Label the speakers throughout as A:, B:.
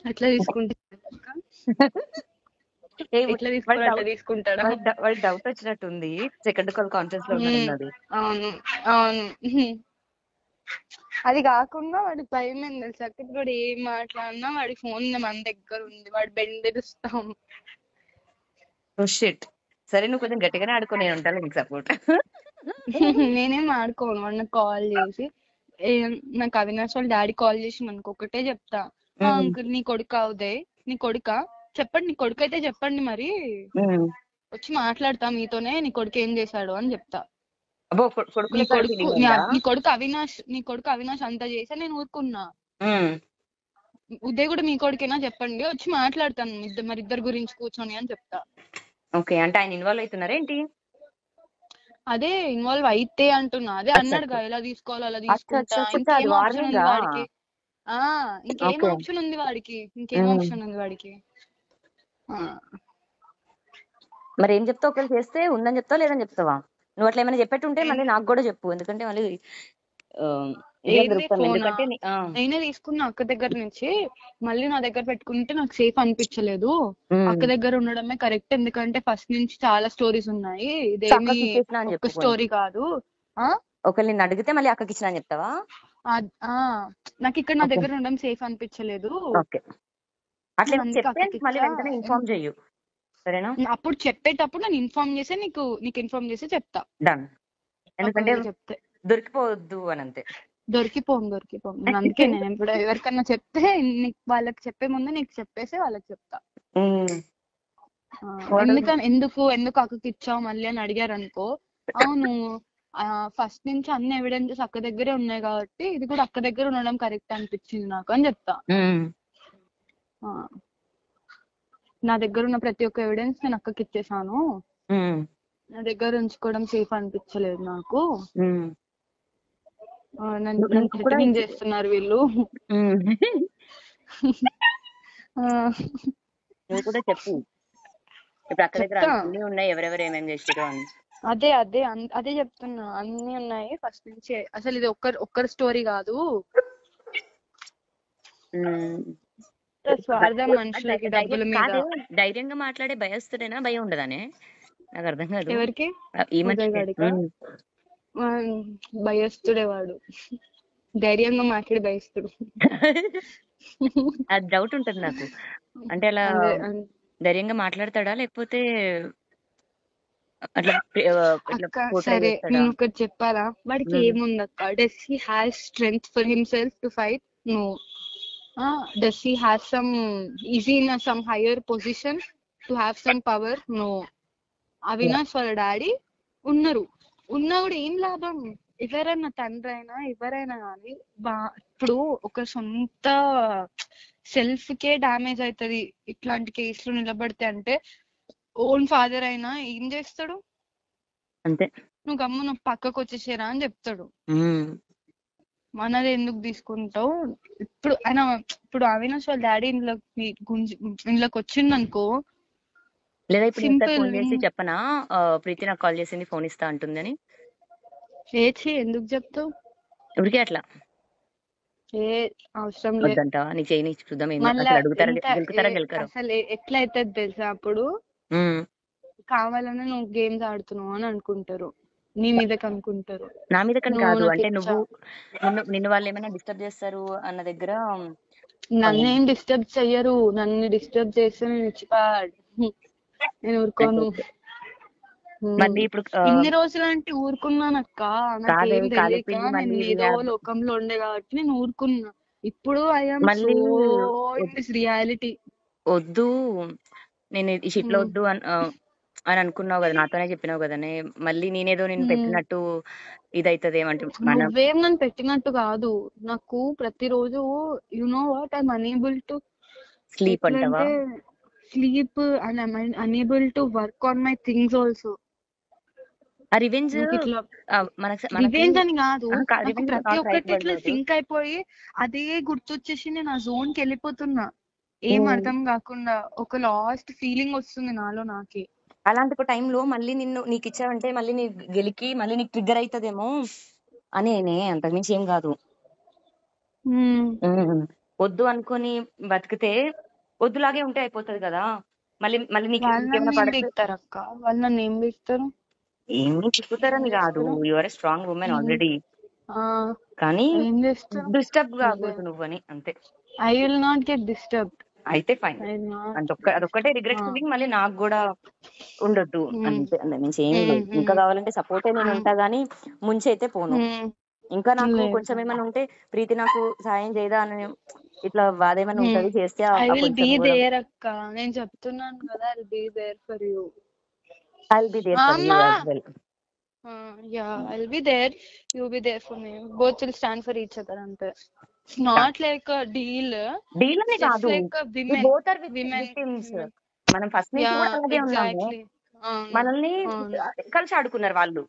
A: అట్లా తీసుకుంటే
B: ఏ
A: ఎట్లా
B: వాడి
A: తీసుకోవాలి అట్లా
B: డౌట్
A: తీసుకుంటాడా?
B: వాడి డౌట్ వచ్చినట్టుంది. సెకండ్ కాల్ కాన్ఫరెన్స్ లో ఉన్నాడన్నది.
A: అవును అవును. అది కాకుండా వాడికి భయం ఏం తెలుసు అక్కడ, వాడు ఏం మాట్లాడినా వాడి ఫోన్ మన దగ్గర ఉంది, వాడు బెండెరుస్తాం.
B: Oh shit. సరే నువ్వు కొంచెం గట్టిగానే ఆడుకో, నేను ఉంటాను నీకు సపోర్ట్.
A: నేనేం ఆడుకోను. వాడు నాకు కాల్ చేసి నాకు అవినాష్ వాళ్ళ డాడీ కాల్ చేసి మనకు ఒకటే చెప్తా, అంకుల్ నీ కొడుకు అవుదే, నీ కొడుకా చెప్పండి, నీ కొడుకు అయితే చెప్పండి, మరి వచ్చి మాట్లాడతా మీతోనే, నీ కొడుకు ఏం చేశాడు అని చెప్తా.
B: అబ్బో
A: నీ
B: కొడుకుల
A: కొడుకు
B: ఫీలింగ్ ఉందా?
A: నీ కొడుకు అవినాష్ అంతా చేసా నేను ఊరుకున్నా. ఉదయ్ కూడా మీ కొడుకేనా చెప్పండి, వచ్చి మాట్లాడతాను మరిద్దరు గురించి కూర్చొని అని చెప్తా.
B: ఓకే, అంటే ఆయన ఇన్వాల్వ్ అవుతున్నారా ఏంటి?
A: అదే ఇన్వాల్వ్ అయితే అంటున్నా, అదే అన్నాడుగా ఎలా తీసుకోవాలో అలా
B: అచ్చా
A: తీసుకుంటా.
B: అచ్చా అచ్చా, అది
A: ఇంకేం ఆప్షన్ ఉంది
B: వార్నింగా?
A: వాడికి? ఇంకేం
B: ఓకే.
A: ఆప్షన్ ఉంది వాడికి? ఇంకేం ఆప్షన్ ఉంది వాడికి?
B: మరి ఏం చెప్తావు? ఒకవేళ చేస్తే ఉందని చెప్తావా లేదని చెప్తావా? నువ్వు అట్లా ఏమైనా చెప్పేట్టుంటే మళ్ళీ నాకు కూడా చెప్పు, ఎందుకంటే మళ్ళీ ఇదే
A: ఏంది
B: దొరుకుతాం.
A: ఫోనా?
B: ఎందుకంటే
A: నేనే తీసుకున్నా అక్క దగ్గర నుంచి, మళ్ళీ నా దగ్గర పెట్టుకుంటే నాకు సేఫ్ అనిపించలేదు. అక్క దగ్గర ఉండడమే కరెక్ట్, ఎందుకంటే ఫస్ట్ నుంచి చాలా స్టోరీస్ ఉన్నాయి, ఇదేమి
B: అక్కకి ఇచ్చేసిన అని
A: ఒక్క
B: చెప్పుకొని,
A: స్టోరీ కాదు.
B: ఒకవేళ నేను అడిగితే మళ్ళీ అక్కకి ఇచ్చిన అని చెప్తావా?
A: నాకు ఇక్కడ నా దగ్గర ఉండడం సేఫ్ అనిపించలేదు,
B: ఓకే, అట్లా
A: అందుకే
B: చెప్తే
A: అక్కకి
B: మళ్ళీ
A: ఇచ్చా.
B: వెంటనే ఇన్ఫార్మ్ చెయ్యు, సరేనా?
A: అప్పుడు చెప్పేటప్పుడు నేను ఇన్ఫార్మ్ చేసి నీకు ఇన్ఫార్మ్ చేసి చెప్తా.
B: డన్. ఎందుకంటే
A: ఒకవేళ చెప్తే
B: దొరికిపోవద్దు అని అంతే.
A: దొరికిపోను. అందుకే నేను ఇప్పుడు ఎవరికన్నా చెప్తే వాళ్ళకి చెప్పే ముందు నీకు చెప్పేసి వాళ్ళకి చెప్తా. ఎందుకు అక్కకి ఇచ్చావు మళ్ళీ అని అడిగారు అనుకో, అవును ఫస్ట్ నుంచి అన్ని ఎవిడెన్సెస్ అక్క దగ్గరే ఉన్నాయి కాబట్టి ఇది కూడా అక్క దగ్గర ఉండడం కరెక్ట్ అనిపించింది నాకు అని చెప్తా. నా దగ్గర ఉన్న ప్రతి ఒక్క ఎవిడెన్స్ నేను అక్కకి ఇచ్చేసాను, నా దగ్గర ఉంచుకోవడం సేఫ్ అనిపించలేదు నాకు, నన్ను థ్రెటనింగ్ చేస్తున్నారు వీళ్ళు.
B: నువ్వు కూడా చెప్పు, ఇప్పుడు అక్క దగ్గర అన్ని ఉన్నాయి, ఎవరెవరు ఏమేమి చేసారో అని.
A: అదే చెప్తున్నా, అన్ని ఉన్నాయి ఫస్ట్ నుంచి, అసలు ఇది ఒక్కరి స్టోరీ కాదు. స్వార్థం మనుషులకి డబ్బుల మీద.
B: ధైర్యంగా మాట్లాడే భయస్తుడేనా? భయం ఉండదానే? నాకు అర్థం కాదు.
A: ఎవరికి?
B: ఈ మనిషికి
A: భయస్తుడే వాడు, ధైర్యంగా మాట్లాడి భయస్తుడు.
B: అది డౌట్ ఉంటది నాకు, అంటే అలా ధైర్యంగా మాట్లాడతాడా లేకపోతే అట్లా
A: సరే నేను ఒకటి చెప్పాలా, వాడికి ఏముంది అక్క? Does he has strength for himself to fight? No. Does he has some easy in some higher position to have some power? No. Avinash వాళ్ళ డాడీ ఉన్నా కూడా ఏం లాభం? ఎవరైనా తండ్రి అయినా ఎవరైనా కానీ ఇప్పుడు ఒక సొంత సెల్ఫ్ కే డామేజ్ అవుతుంది ఇట్లాంటి కేసులు నిలబడితే, అంటే ఓన్ ఫాదర్ అయినా ఏం చేస్తాడు?
B: అంతే,
A: నువ్వు గమ్మున పక్కకు వచ్చేసారా అని చెప్తాడు. మనది ఎందుకు తీసుకుంటావు? ఇప్పుడు అవినాష్ వాళ్ళ డాడీ ఇంట్లోకి వచ్చింది అనుకో,
B: లేదా ఇప్పుడు ఫోన్ చేసి చెప్పనా ప్రీతి నాకు కాల్ చేసింది, ఫోన్ ఇస్తా అంటుందని?
A: ఎందుకు చెప్తావు?
B: ఇప్పటికే అట్లా
A: అవసరం లేదంటావా?
B: నీ చేయని చూద్దాం, అడుగుతారా గెలుతారా?
A: అసలు ఎట్లా అవుతుంది తెలుసా, అప్పుడు కావాలని నువ్వు గేమ్స్ ఆడుతున్నావు అని అనుకుంటారు, నీ మీదకి అనుకుంటారు.
B: నా మీదకని కాదు, అంటే నిన్ను వాళ్ళు ఏమైనా డిస్టర్బ్ చేస్తారు అన్న దగ్గర.
A: నన్ను ఏం డిస్టర్బ్ చెయ్యరు, నన్ను డిస్టర్బ్ చేస్తే నేను ఊరుకోను.
B: మళ్ళీ ఇప్పుడు
A: ఇన్ని రోజులు అంటే ఊరుకున్నానక్క, నాకేం తెలియక నేను ఏదో లోకంలో ఉండే కాబట్టి నేను ఊరుకున్నా. ఇప్పుడు I'm so in this reality.
B: వద్దు, నేను ఈ షిప్ లో వద్దు అని అనుకున్నావు కదా, నాతోనే చెప్పినావు కదా, మళ్ళీ నేనేదో నేను పెట్టినట్టు ఇదైతుంది ఏమంటే.
A: నువ్వేం నన్ను పెట్టినట్టు కాదు, నాకు ప్రతిరోజు you know what I'm unable to
B: sleep అంటావా?
A: Sleep and I'm unable to work on my things also.
B: Revenge
A: అని కాదు, ప్రతి ఒక్కటి ఇట్లా సింక్ అయిపోయి అదే గుర్తొచ్చేసి నేను ఆ జోన్ కి వెళ్ళిపోతున్నా, ఏం అర్థం కాకుండా ఒక లాస్ట్ ఫీలింగ్ వస్తుంది నాలో నాకే.
B: అలాంటి టైంలో మళ్ళీ నీకు ఇచ్చావంటే మళ్ళీ నీ గెలికి మళ్ళీ నీకు ట్రిగ్గర్ అవుతుందేమో అని, అంతకుమించి ఏం కాదు. వద్దు అనుకొని బతికితే వద్దులాగే ఉంటే అయిపోతుంది కదా. మళ్ళీ మళ్ళీ నీకేమైనా
A: వాళ్ళని ఏం
B: పడితే
A: బిగుతారు అక్క, వాళ్ళని ఏం బిగుతారు,
B: ఏమీ
A: ఏం
B: చిక్కుతారని కాదు,
A: చేస్తారు,
B: you are a strong women already.
A: ఆ
B: కానీ
A: ఏం చేస్తారు.
B: డిస్టర్బ్
A: అదే,
B: కాకూడదు నువ్వని అంతే.
A: I will not get disturbed.
B: అయితే ఫైన్,
A: ఐ విల్ నాట్.
B: అదొక్కటే రిగ్రెట్ ఫీలింగ్ మళ్ళీ నాకు కూడా ఉండొద్దు అంతే. నుంచి ఏమీ లేదు. ఇంకా కావాలంటే సపోర్టే నేను ఉంటా గానీ ముంచైతే పోను. ఇంకా నాకు కొంచెం ఏమైనా ఉంటే ప్రీతి నాకు సాయం చేయదా అని ఇట్లా బాధ ఏమైనా ఉంటది, చేస్తే
A: ఐ విల్
B: కొంచెం
A: బీ
B: కూడా
A: దేర్ అక్క, నేను చెప్తున్నాను కదా, I will be there for you.
B: I will be there for you as well.
A: Yeah, I'll be there. You be there for me. Both will stand for each other. And it's not like a deal.
B: Deal అని
A: Just
B: కాదు,
A: like a women.
B: Both are
A: Women.
B: Victims.
A: Women.
B: మనం first నుంచి
A: Yeah,
B: కూడా అలాగే ఉన్నాము.
A: exactly.
B: మనల్ని కలిసి ఆడుకున్నారు వాళ్ళు.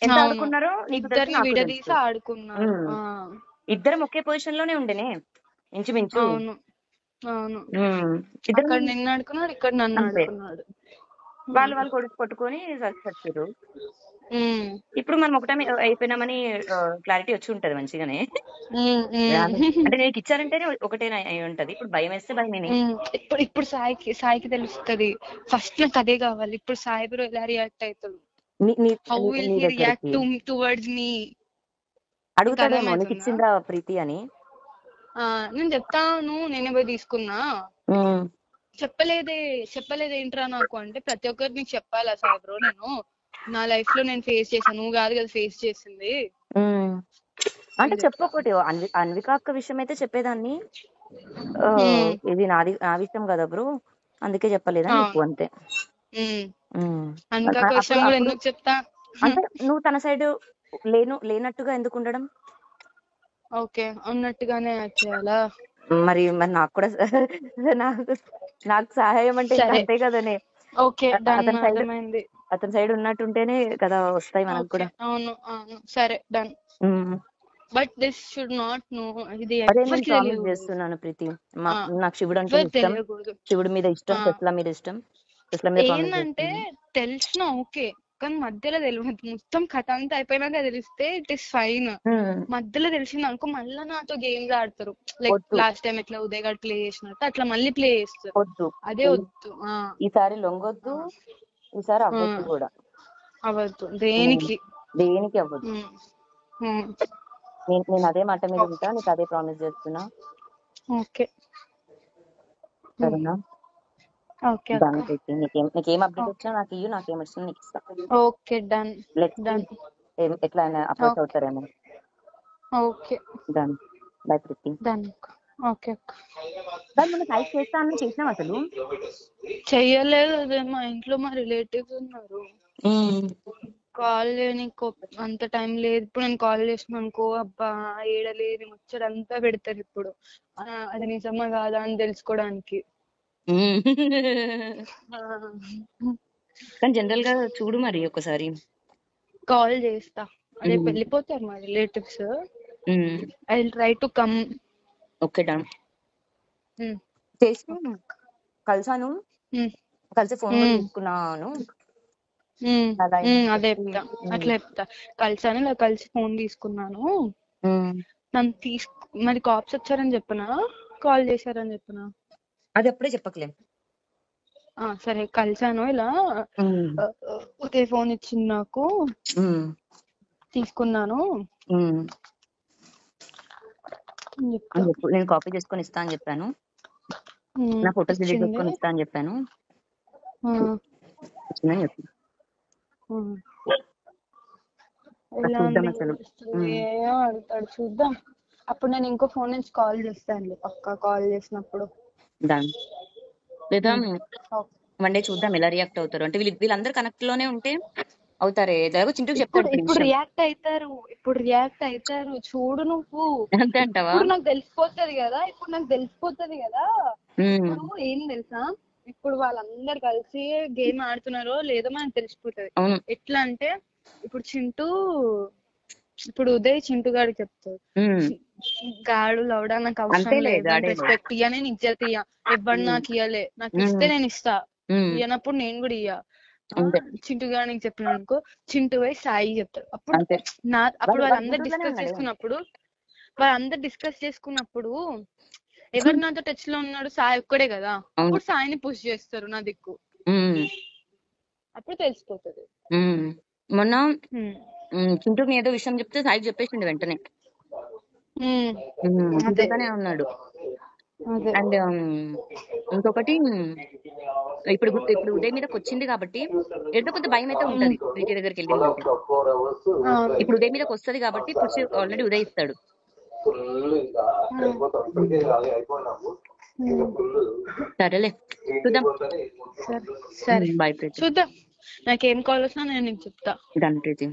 B: ఎంత ఆడుకున్నారో నీకు తెలుసు,
A: ఇద్దరిని
B: నాకు
A: విడదీసి
B: తెలుసు.
A: ఆడుకున్నారు.
B: ఇద్దరం ఒకే పొజిషన్ లోనే ఉండేనే ఇంచుమించు.
A: అవును అవును,
B: ఇద్దరు
A: అక్కడ నిన్ను ఆడుకున్నాడు, ఇక్కడ నన్ను ఆడుకున్నాడు.
B: వాళ్ళు కొట్టుకొని చచ్చారు. ఇప్పుడు మనం ఒకటే అయిపోయినామని క్లారిటీ వచ్చి ఉంటది మంచిగానే. అంటే నీకు ఇచ్చారంటేనే ఒకటేనా అయి ఉంటది. ఇప్పుడు భయం వేస్తే భయమేనే.
A: ఇప్పుడు సాయికి తెలుస్తుంది. ఫస్ట్ నాకు అదే కావాలి. ఇప్పుడు సాయి బ్రో ఎలా రియాక్ట్ అవుతాడు, how will he react towards me
B: అడుగుతాడేమో నీకు ఇచ్చిందా ప్రీతి అని.
A: నేను చెప్తాను, నేనే పోయి తీసుకున్నా, చెప్పలేదేంట్రా నాకు అంటే, ప్రతి ఒక్కరికి నీకు చెప్పాలా సాయి బ్రో, నేను నా లైఫ్ లో నేను ఫేస్ చేశాను, నువ్వు కాదు కదా ఫేస్ చేసింది
B: అంటే చెప్పొకటి. అన్విక అక్క విషయం అయితే చెప్పేదాన్ని, ఇది నా విషయం కదా బ్రో, అందుకే చెప్పలేదని చెప్పు అంతే.
A: ఎందుకు చెప్తా
B: అంటే నువ్వు తన సైడ్ లేనట్టుగా ఎందుకు ఉండడం?
A: ఓకే, ఉన్నట్టుగానే యాక్ట్ చేయాలా?
B: మరి నాకు కూడా నాకు సహాయం అంటే అంతే కదనే.
A: ఓకే,
B: అతని సైడ్ ఉన్నట్టుంటేనే కదా వస్తాయి మనకు కూడా.
A: అవును అవును, సరే done. But this should not no. ఇది
B: ప్రామిస్ చేస్తున్నాను ప్రీతి, నాకు శివుడు అంటే ఇష్టం, శివుడి మీద ఇష్టం, టెస్లా మీద ఇష్టం.
A: ఏంటంటే తెలిసిన ఓకే, కానీ మధ్యలో తెలియదు. మొత్తం కథ అంతా అయిపోయినాక తెలిస్తే ఇట్ ఇస్ ఫైన్. మధ్యలో తెలిసింది అనుకో, మళ్ళీ నాతో గేమ్స్ ఆడతారు. లైక్ లాస్ట్ టైం ఎట్లా ఉదయ్ గారు ప్లే చేసినట్టు అట్లా మళ్ళీ ప్లే చేస్తారు. అదే వద్దు.
B: ఈసారి లొంగొద్దు, ఈసారి అవ్వద్దు కూడా.
A: అవ్వద్దు, దేనికి
B: అవ్వద్దు. నేను అదే మాట మీద ఉంటా, నీకు అదే ప్రామిస్ చేస్తున్నా. ఓకే సరేనా? నీకేం అప్డేట్ వచ్చినా నాకు ఇయ్యు, నాకేం వచ్చినా నీకు ఇస్తా. Okay done. ఎట్లా అప్రోచ్ అవుతారేమో. Okay done. Bye Preethi. Done. Okay మనం హైక్ చేస్తా అని చేసినాం, అసలు
A: చెయ్యలేదు. మా ఇంట్లో మా రిలేటివ్స్ ఉన్నారు, కాల్ చేయనీకో అంత టైం లేదు. ఇప్పుడు నేను కాల్ చేసిన అనుకో, అబ్బా ఏడలేదు ముచ్చడంతా పెడతారు. ఇప్పుడు అది నిజమా కాదా అని తెలుసుకోవడానికి.
B: కానీ జనరల్ గా చూడు మరి ఒకసారి
A: కాల్ చేస్తా. అదే వెళ్ళిపోతారు మా relatives. I will try to come.
B: Okay done. చేసి కలిసాను, కలిసి ఫోన్ కూడా తీసుకున్నాను.
A: అదే చెప్తా, అట్లా చెప్తా. కలిసాను, ఇలా కలిసి ఫోన్ తీసుకున్నాను. నన్ను మరి కాప్స్ వచ్చారని చెప్పనా, కాల్ చేశారని చెప్పనా?
B: అది అప్పుడే చెప్పకలే.
A: సరే, కలిసాను, ఇలా ఒకే ఫోన్ ఇచ్చింది నాకు, తీసుకున్నాను.
B: నేను కాపీ చేసుకొని ఇస్తా అని చెప్పాను, నా ఫోటోస్ డిలీట్ చేసుకొని ఇస్తా అని చెప్పాను.
A: అడుగుతాడు, చూద్దాం. అప్పుడు నేను ఇంకో ఫోన్ నుంచి కాల్ చేస్తాను, పక్కా కాల్ చేసినప్పుడు.
B: లేదా వన్ డే చూద్దాం ఎలా రియాక్ట్ అవుతారు. అంటే వీళ్ళందరూ కనెక్ట్ లోనే ఉంటే అవుతారే, చింటూ చెప్తాడు.
A: ఇప్పుడు రియాక్ట్ అవుతారు, చూడు నువ్వు.
B: అంతే అంటావా?
A: ఇప్పుడు నాకు తెలిసిపోతుంది కదా. ఇప్పుడు ఏం తెలుసా, ఇప్పుడు వాళ్ళందరు కలిసి గేమ్ ఆడుతున్నారో లేదో మనకు తెలిసిపోతుంది. ఎట్లా అంటే, ఇప్పుడు ఉదయ్ చింటూ గారికి చెప్తాడు, గాడు లౌడా నాకు అవసరం లేదు, రెస్పెక్ట్ ఇయ్య, నేను ఇజ్జత్ ఇయ్య, ఎవరు నాకు ఇయ్యలే, నాకు ఇస్తే నేను ఇస్తా, ఇయ్యనప్పుడు నేను కూడా ఇయ్య. చింటూ గారికి చెప్పిన అనుకో, చింటూ పోయి సాయి చెప్తాడు. అప్పుడు వాళ్ళందరూ డిస్కస్ చేసుకున్నప్పుడు ఎవరు నాతో టచ్ లో ఉన్నాడు? సాయి ఒక్కడే కదా. అప్పుడు సాయిని పుష్ చేస్తారు నా దిక్కు, అప్పుడు తెలిసిపోతుంది.
B: మొన్న చింటూకి ఏదో విషయం చెప్తే సాయికి చెప్పేసిండు వెంటనే, అందుకనే ఉన్నాడు. అండ్ ఇంకొకటి, ఇప్పుడు ఉదయ్ మీదకి వచ్చింది కాబట్టి ఏదో కొంత భయం అయితే ఉంటది ప్రీతి దగ్గరికి వెళ్ళిందంటే. ఇప్పుడు ఉదయ్ మీదకి వస్తుంది కాబట్టి పుష్ ఆల్రెడీ ఉదయ్ ఇస్తాడు. సరేలే చూద్దాం.
A: సరే బాయ్ ప్రీతి. చూద్దాం, నాకేం కాల్ వచ్చినా నేను నీకు చెప్తా.
B: డన్ ప్రీతి.